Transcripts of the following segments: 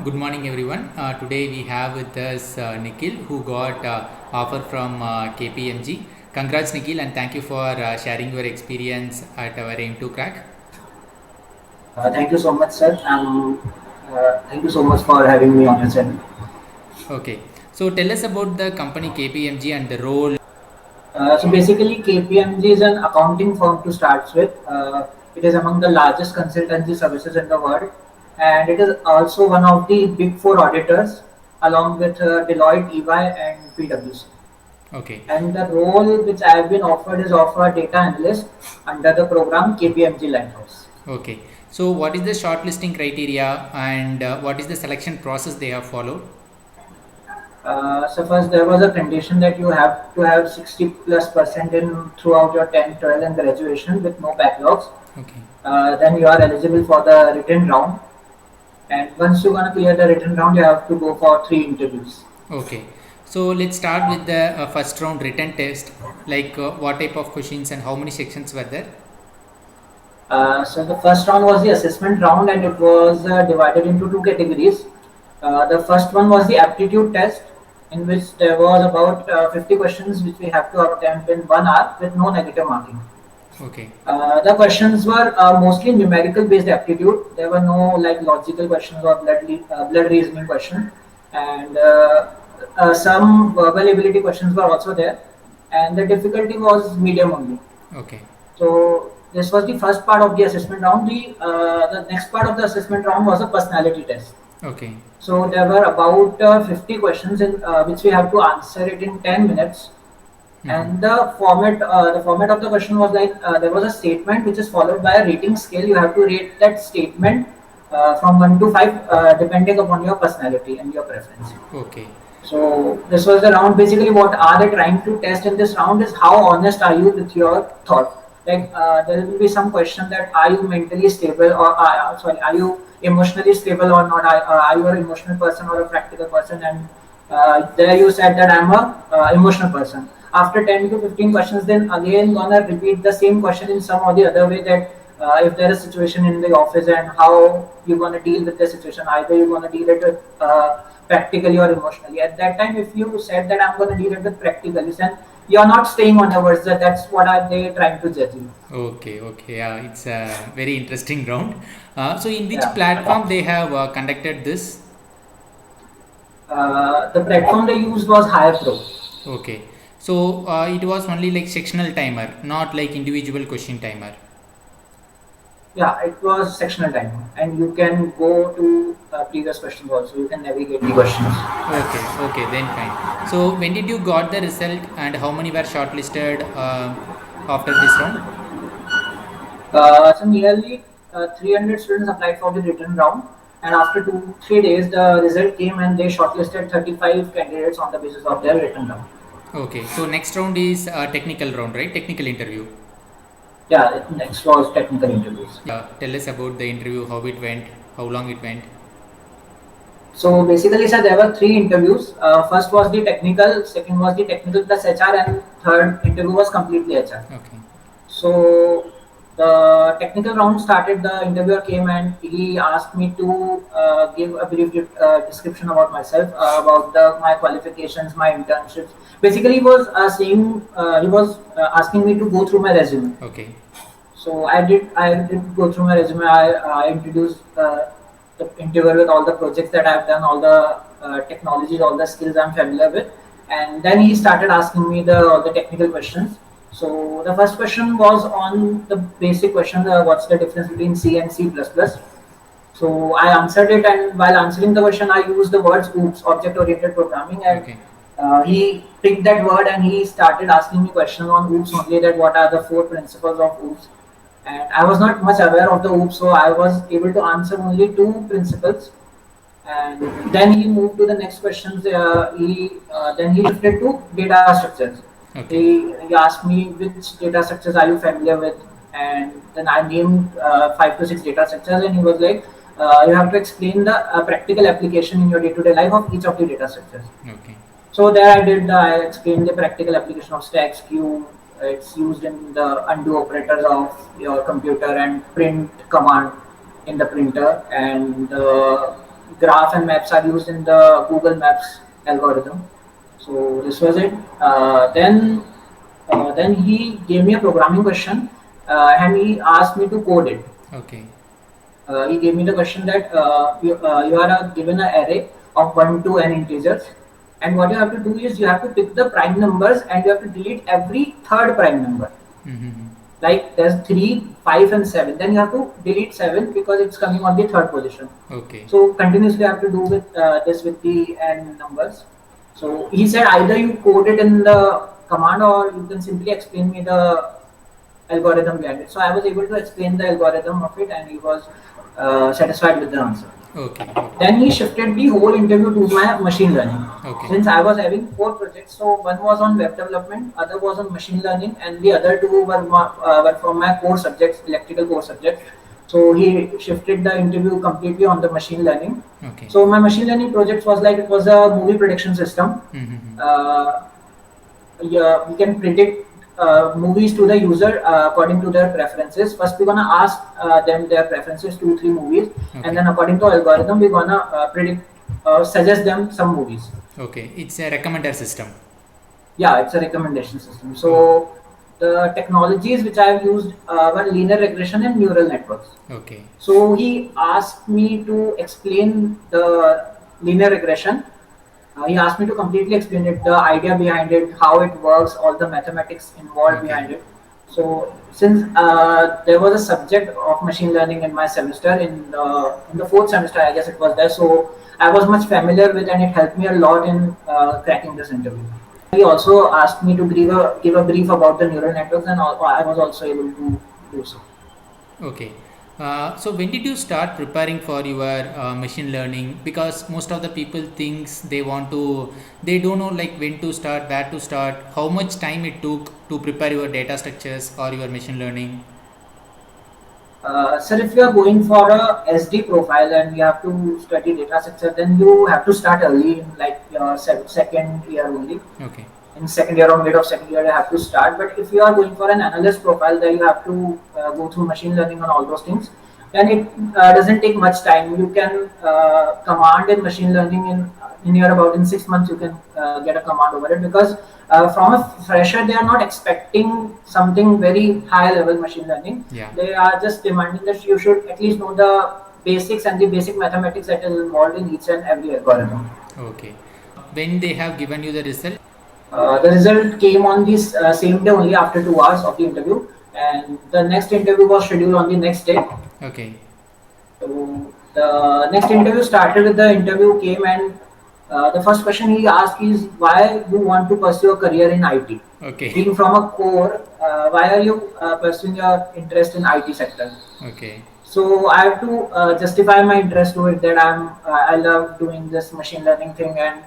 Good morning, everyone. Today we have with us Nikhil, who got offer from KPMG. Congrats, Nikhil, and thank you for sharing your experience at our Aim2crack. Thank you so much, sir. Thank you so much for having me on your channel. Okay, so tell us about the company KPMG and the role. So basically, KPMG is an accounting firm to start with. It is among the largest consultancy services in the world, and it is also one of the big four auditors, along with Deloitte, EY, and PwC. Okay, And the role which I have been offered is of a data analyst under the program KPMG Lighthouse. okay. So what is the shortlisting criteria and what is the selection process they have followed? So first there was a condition that you have to have 60+% in throughout your 10, 12 and graduation with no backlogs. Okay, Then you are eligible for the written round. And once you're gonna clear the written round, you have to go for 3 interviews. okay. So let's start with the first round written test. Like what type of questions and how many sections were there? So the first round was the assessment round, and it was divided into two categories. The first one was the aptitude test, in which there was about 50 questions which we have to attempt in 1 hour with no negative marking. Okay, The questions were mostly numerical based aptitude. There were no like logical questions or blood reasoning questions, and some verbal ability questions were also there. And the difficulty was medium only. okay, So this was the first part of the assessment round. The next part of the assessment round was a personality test. okay. So there were about 50 questions in which we have to answer it in 10 minutes. And the format of the question was like there was a statement which is followed by a rating scale. You have to rate that statement from 1 to 5, depending upon your personality and your preference. Okay, So this was the round. Basically, what are they trying to test in this round is how honest are you with your thought. Like there will be some question that are you mentally stable or sorry, are you emotionally stable or not? Are you an emotional person or a practical person? And there you said that I'm a emotional person. After 10 to 15 questions, then again gonna repeat the same question in some or the other way that if there is a situation in the office and how you're gonna deal with the situation. Either you're gonna deal it with practically or emotionally. At that time, if you said that I'm gonna deal it with practically, then you're not staying on the words. That's what are they trying to judge you. okay, okay. Yeah, it's a very interesting round. So, in which Yeah. platform they have conducted this? The platform they used was Hire Pro. Okay, so it was only like sectional timer, not like individual question timer. Yeah, it was sectional time, and you can go to previous questions also. You can navigate the questions. Okay, okay, then fine. So, when did you got the result and how many were shortlisted after this round? So nearly 300 students applied for the written round, and after 2 3 days, the result came, and they shortlisted 35 candidates on the basis of their written round. Okay, so next round is technical round, right? Technical interview. Yeah, next was technical interviews. Tell us about the interview, how it went, how long it went. So basically, sir, there were 3 interviews. First was the technical, second was the technical plus HR, and third interview was completely HR. Okay, So the technical round started. The interviewer came and he asked me to give a brief description about myself, about my qualifications, my internships. Basically, he was asking me to go through my resume. okay, So I did go through my resume. I introduced the interviewer with all the projects that I've done, all the technologies, all the skills I'm familiar with, and then he started asking me all the technical questions. So the first question was on the basic question: what's the difference between C and C++? So I answered it, and while answering the question, I used the words "OOPS," object-oriented programming, and okay, he picked that word and he started asking me questions on OOPS only. That what are the 4 principles of OOPS? And I was not much aware of the OOPS, so I was able to answer only 2 principles. And then he moved to the next questions. He shifted to data structures. okay, He asked me which data structures are you familiar with, and then I named 5 to 6 data structures, and he was like, you have to explain the practical application in your day-to-day life of each of the data structures. okay, So there I explained the practical application of stacks, queue. It's used in the undo operators of your computer and print command in the printer. And graph and maps are used in the Google Maps algorithm. So this was it. Then he gave me a programming question, and he asked me to code it. Okay. He gave me the question that you are given an array of 1 to n integers, and what you have to do is you have to pick the prime numbers and you have to delete every third prime number. Mm-hmm. Like there's 3, 5 and 7, then you have to delete 7 because it's coming on the third position. Okay. So continuously you have to do with this with the n numbers. So he said either you code it in the command or you can simply explain me the algorithm behind it. So I was able to explain the algorithm of it, and he was satisfied with the answer. Okay. Then he shifted the whole interview to my machine learning. Okay. Since I was having 4 projects, so one was on web development, other was on machine learning, and the other 2 were from my core subjects, electrical core subjects. So he shifted the interview completely on the machine learning. Okay. So my machine learning project was like it was a movie prediction system. Mm-hmm. Yeah, we can predict movies to the user according to their preferences. First, we're gonna ask them their preferences, 2, 3 movies, Okay. and then according to algorithm, we're gonna suggest them some movies. Okay, it's a recommender system. Yeah, it's a recommendation system. So the technologies which I've used were linear regression and neural networks. Okay. So he asked me to explain the linear regression. He asked me to completely explain it, the idea behind it, how it works, all the mathematics involved Okay. behind it. So since there was a subject of machine learning in my semester, in the 4th semester, I guess it was there. So I was much familiar with, and it helped me a lot in cracking this interview. He also asked me to give a brief about the neural networks, and I was also able to do so. Okay. So when did you start preparing for your machine learning? Because most of the people thinks they don't know like when to start, where to start, how much time it took to prepare your data structures or your machine learning. Sir, if you are going for a SD profile and you have to study data structure, then you have to start early in like your second year only. Okay. In second year or mid of second year, you have to start. But if you are going for an analyst profile, then you have to go through machine learning and all those things. Then it doesn't take much time. You can command in machine learning in your about in 6 months. You can get a command over it, because from a fresher they are not expecting something very high level machine learning. Yeah. They are just demanding that you should at least know the basics and the basic mathematics that is involved in each and every algorithm. Okay. When they have given you the result? The result came on this same day only after 2 hours of the interview, and the next interview was scheduled on the next day. Okay. So the next interview started with the interview came, and the first question he asked is why you want to pursue a career in IT. Okay. Being from a core, why are you pursuing your interest in IT sector? Okay. So I have to justify my interest to it, that I love doing this machine learning thing, and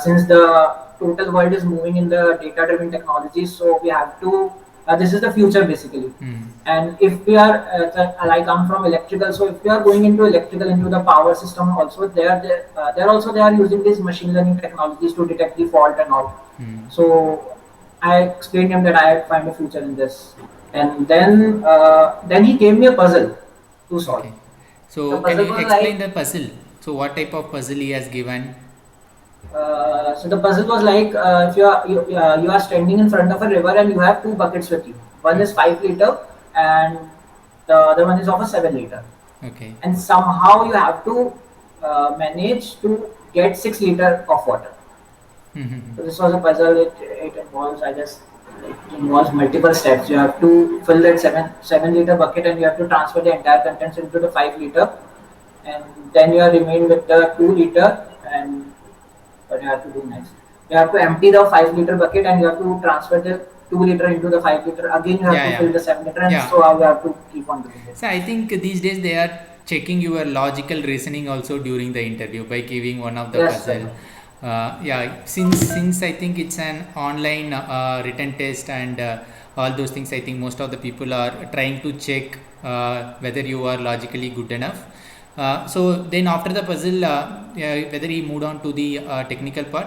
since the total world is moving in the data driven technologies, so we have to this is the future basically. And if we are like I'm from electrical, so if we are going into electrical, into the power system also, they are using these machine learning technologies to detect the fault and all. So I explained him that I find a future in this, and then he gave me a puzzle to solve. Okay. So The can puzzle you was explain like- the puzzle? So what type of puzzle he has given? So the puzzle was like if you are standing in front of a river and you have 2 buckets with you. One is 5 liter and the other one is of a 7 liter. Okay. And somehow you have to manage to get 6 liter of water. So this was a puzzle. It involves, I guess, it involves multiple steps. You have to fill that 7 liter bucket and you have to transfer the entire contents into the 5 liter, and then you are remain with the 2 liter. And what you have to do next? You have to empty the 5 liter bucket and you have to transfer the 2 liter into the 5 liter. Again, you have to fill the 7 liter, and so you have to keep on doing it. So I think these days they are checking your logical reasoning also during the interview by giving one of the puzzle. Since I think it's an online written test and all those things, I think most of the people are trying to check whether you are logically good enough. So then after the puzzle, whether he moved on to the technical part.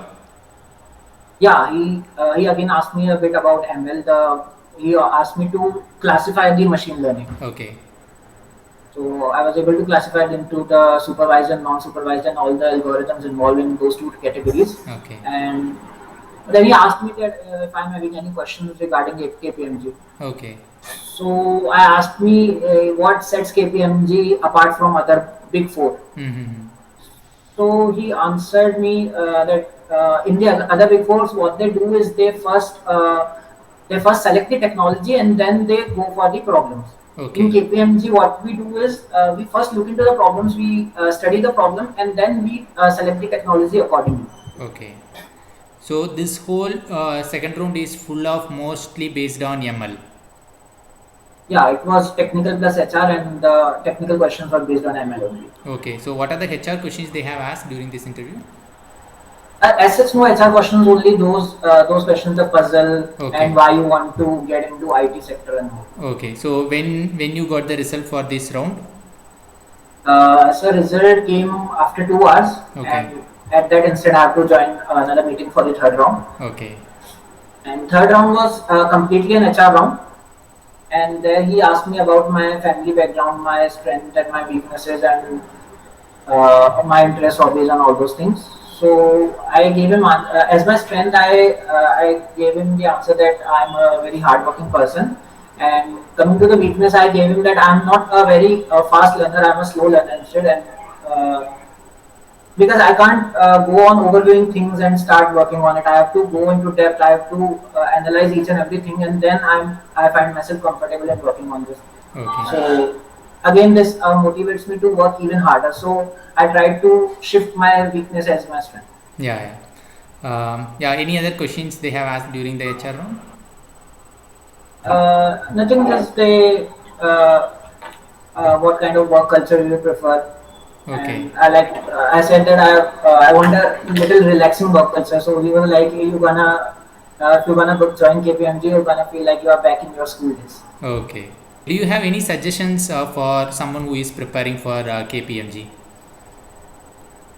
Yeah, he again asked me a bit about ML. He asked me to classify the machine learning. Okay. So I was able to classify it into the supervised and non-supervised and all the algorithms involved in those two categories. Okay. And then he asked me that if I'm having any questions regarding KPMG. Okay. So I asked me what sets KPMG apart from other big four. Mm-hmm. So he answered me that in the other big fours, what they do is they first select the technology and then they go for the problems. In Okay. KPMG, what we do is we first look into the problems, we study the problem, and then we select the technology accordingly. Okay. So this whole second round is full of mostly based on ML. Yeah, it was technical plus HR, and the technical questions were based on ML only. Okay. So what are the HR questions they have asked during this interview? As such, no HR questions, only those questions, the puzzle and Okay. why you want to get into IT sector and all. Okay. So when you got the result for this round? So result came after 2 hours, Okay. and at that instant I have to join another meeting for the third round. Okay. And third round was completely an HR round, and there he asked me about my family background, my strength and my weaknesses, and my interests, hobbies, and all those things. So I gave him as my strength. I gave him the answer that I'm a very hardworking person. And coming to the weakness, I gave him that I'm not a very fast learner. I'm a slow learner instead, and because I can't go on overviewing things and start working on it. I have to go into depth. I have to analyze each and everything, and then I find myself comfortable in working on this. Okay. So again, this motivates me to work even harder. So I try to shift my weakness as my strength. Yeah. Yeah. Yeah. Any other questions they have asked during the HR round? Nothing. Just they what kind of work culture you prefer. Okay. And I said that I want a little relaxing work culture. So he was like, you gonna if you're gonna join KPMG, you're gonna feel like you are back in your school days. Okay. Do you have any suggestions for someone who is preparing for KPMG?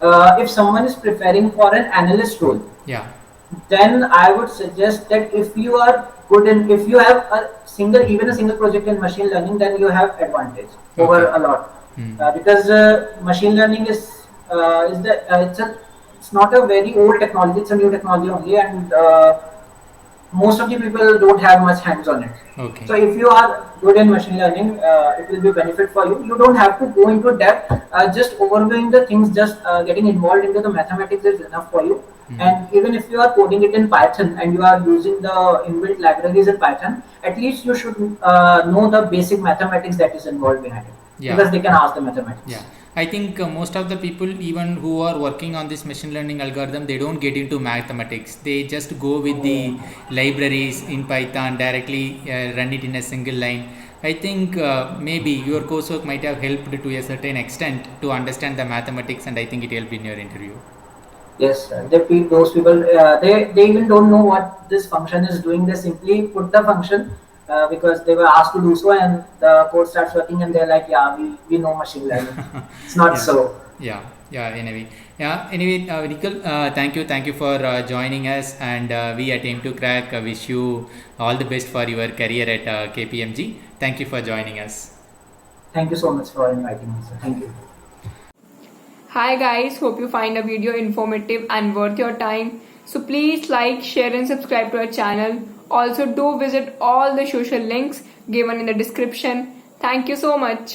If someone is preparing for an analyst role, Yeah. then I would suggest that if you are good in, if you have even a single project in machine learning, then you have advantage over Okay. a lot. Hmm. Because machine learning it's not a very old technology, it's a new technology only, and most of the people don't have much hands on it. Okay. So if you are good in machine learning, it will be benefit for you. You don't have to go into depth. Just overviewing the things, just getting involved into the mathematics is enough for you. And even if you are coding it in Python and you are using the inbuilt libraries in Python, at least you should know the basic mathematics that is involved behind it. Yeah. Because they can ask the mathematics. Yeah. I think most of the people, even who are working on this machine learning algorithm, they don't get into mathematics. They just go with the libraries in Python, directly run it in a single line. I think maybe your coursework might have helped to a certain extent to understand the mathematics, and I think it helped in your interview. Yes, those people, they even don't know what this function is doing. They simply put the function because they were asked to do so, and the code starts working, and they're like, yeah, we know machine learning. It's not Yeah. so. Anyway, Nikhil, thank you for joining us, and we at Aim2crack wish you all the best for your career at KPMG. Thank you for joining us. Thank you so much for inviting me, sir. Thank you. Hi guys, hope you find the video informative and worth your time. So please like, share and subscribe to our channel. Also do visit all the social links given in the description. Thank you so much.